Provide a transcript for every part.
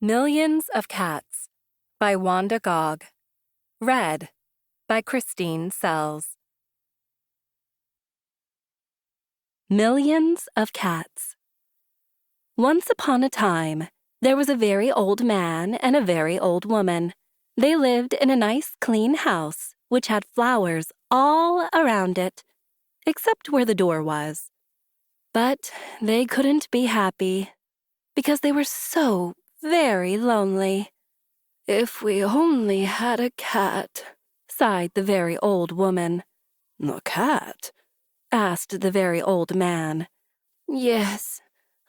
Millions of Cats by Wanda Gág. Read by Christine Sells. Millions of Cats. Once upon a time, there was a very old man and a very old woman. They lived in a nice, clean house which had flowers all around it, except where the door was. But they couldn't be happy because they were so very lonely. "If we only had a cat," sighed the very old woman. "A cat?" asked the very old man. "Yes,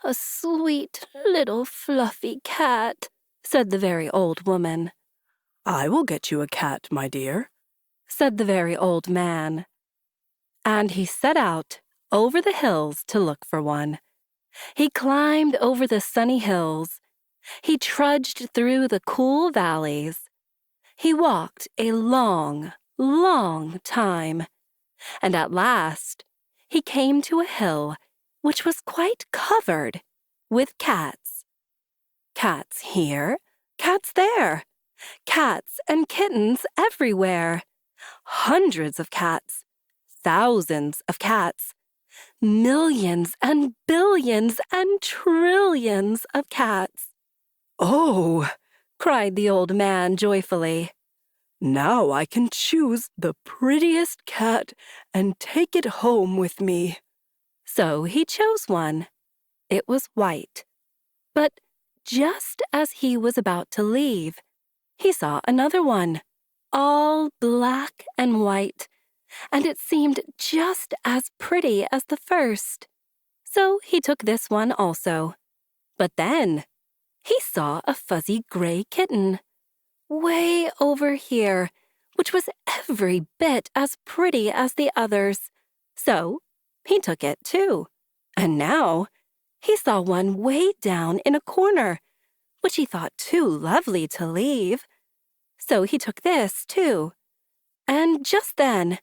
a sweet little fluffy cat," said the very old woman. "I will get you a cat, my dear," said the very old man. And he set out over the hills to look for one. He climbed over the sunny hills. He trudged through the cool valleys. He walked a long, long time, and at last he came to a hill which was quite covered with cats. Cats here, cats there, cats and kittens everywhere. Hundreds of cats, thousands of cats, millions and billions and trillions of cats. "Oh," cried the old man joyfully. "Now I can choose the prettiest cat and take it home with me." So he chose one. It was white. But just as he was about to leave, he saw another one, all black and white, and it seemed just as pretty as the first. So he took this one also. But then he saw a fuzzy gray kitten, way over here, which was every bit as pretty as the others. So he took it too. And now he saw one way down in a corner, which he thought too lovely to leave. So he took this too. And just then,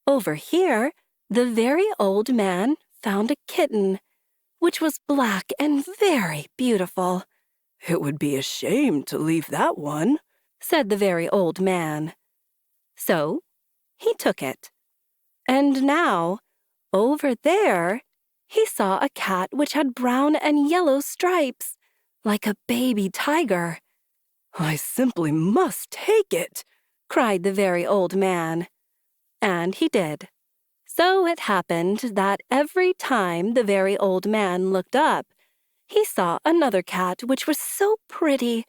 over here, the very old man found a kitten, which was black and very beautiful. "It would be a shame to leave that one," said the very old man. So he took it. And now, over there, he saw a cat which had brown and yellow stripes, like a baby tiger. "I simply must take it," cried the very old man. And he did. So it happened that every time the very old man looked up, he saw another cat which was so pretty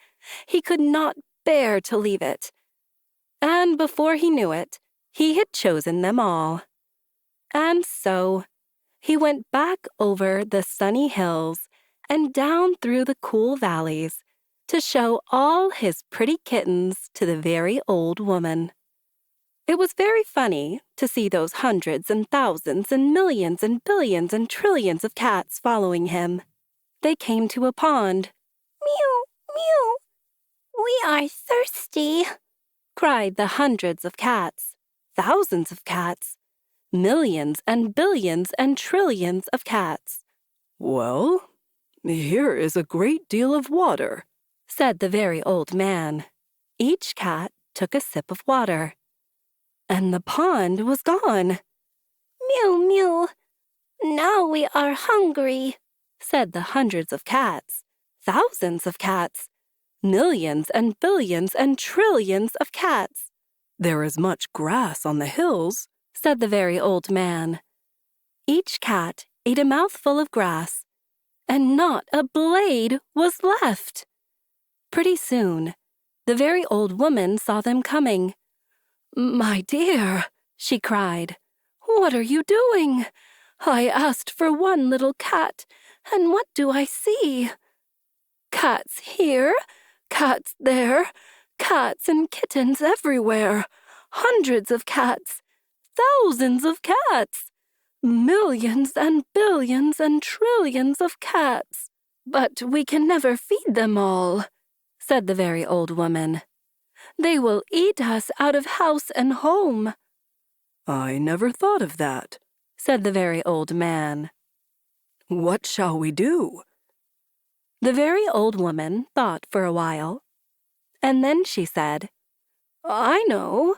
he could not bear to leave it. And before he knew it, he had chosen them all. And so he went back over the sunny hills and down through the cool valleys to show all his pretty kittens to the very old woman. It was very funny to see those hundreds and thousands and millions and billions and trillions of cats following him. They came to a pond. "Meow, meow, we are thirsty," cried the hundreds of cats, thousands of cats, millions and billions and trillions of cats. "Well, here is a great deal of water," said the very old man. Each cat took a sip of water, and the pond was gone. "Mew, mew, now we are hungry," said the hundreds of cats, thousands of cats, millions and billions and trillions of cats. "There is much grass on the hills," said the very old man. Each cat ate a mouthful of grass, and not a blade was left. Pretty soon, the very old woman saw them coming. "My dear," she cried, "what are you doing? I asked for one little cat, and what do I see? Cats here, cats there, cats and kittens everywhere, hundreds of cats, thousands of cats, millions and billions and trillions of cats. But we can never feed them all," said the very old woman. "They will eat us out of house and home." "I never thought of that," said the very old man. "What shall we do?" The very old woman thought for a while, and then she said, "I know.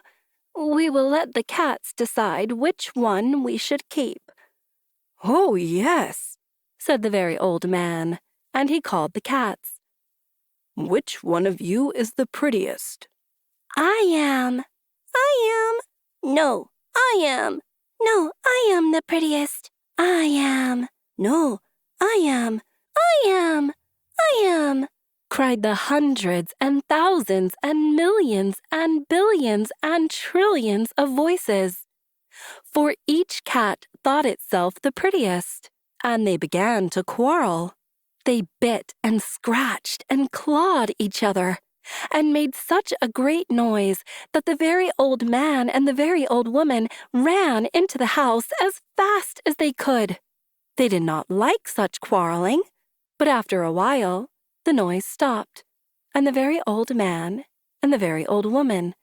We will let the cats decide which one we should keep." "Oh, yes," said the very old man, and he called the cats. "Which one of you is the prettiest?" "I am." "I am." "No, I am." "No, I am the prettiest." "I am." "No, I am." "I am." "I am," cried the hundreds and thousands and millions and billions and trillions of voices. For each cat thought itself the prettiest, and they began to quarrel. They bit and scratched and clawed each other, and made such a great noise that the very old man and the very old woman ran into the house as fast as they could. They did not like such quarreling, but after a while the noise stopped, and the very old man and the very old woman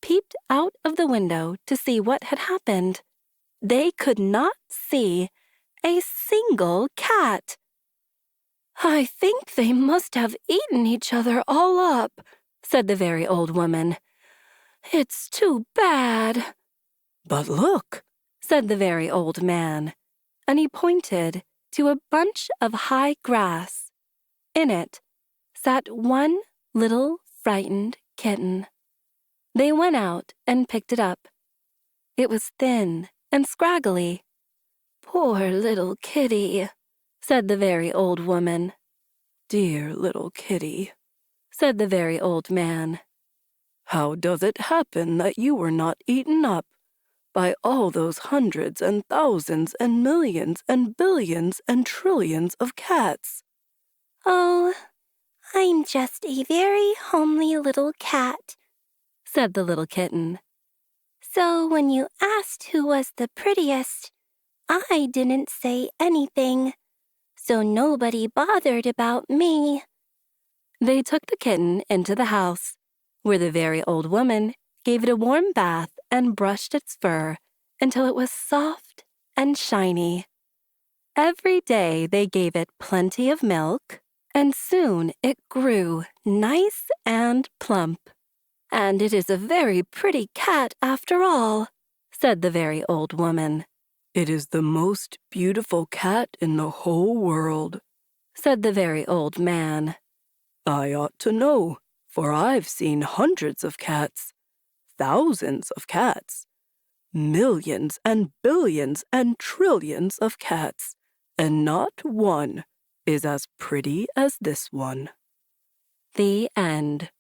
peeped out of the window to see what had happened. They could not see a single cat. "I think they must have eaten each other all up," said the very old woman. "It's too bad." "But look," said the very old man, and he pointed to a bunch of high grass. In it sat one little frightened kitten. They went out and picked it up. It was thin and scraggly. "Poor little kitty," said the very old woman. "Dear little kitty," said the very old man. "How does it happen that you were not eaten up by all those hundreds and thousands and millions and billions and trillions of cats?" "Oh, I'm just a very homely little cat," said the little kitten. "So when you asked who was the prettiest, I didn't say anything, so nobody bothered about me." They took the kitten into the house, where the very old woman gave it a warm bath and brushed its fur until it was soft and shiny. Every day they gave it plenty of milk, and soon it grew nice and plump. "And it is a very pretty cat after all," said the very old woman. "It is the most beautiful cat in the whole world," said the very old man. "I ought to know, for I've seen hundreds of cats, thousands of cats, millions and billions and trillions of cats, and not one is as pretty as this one." The end.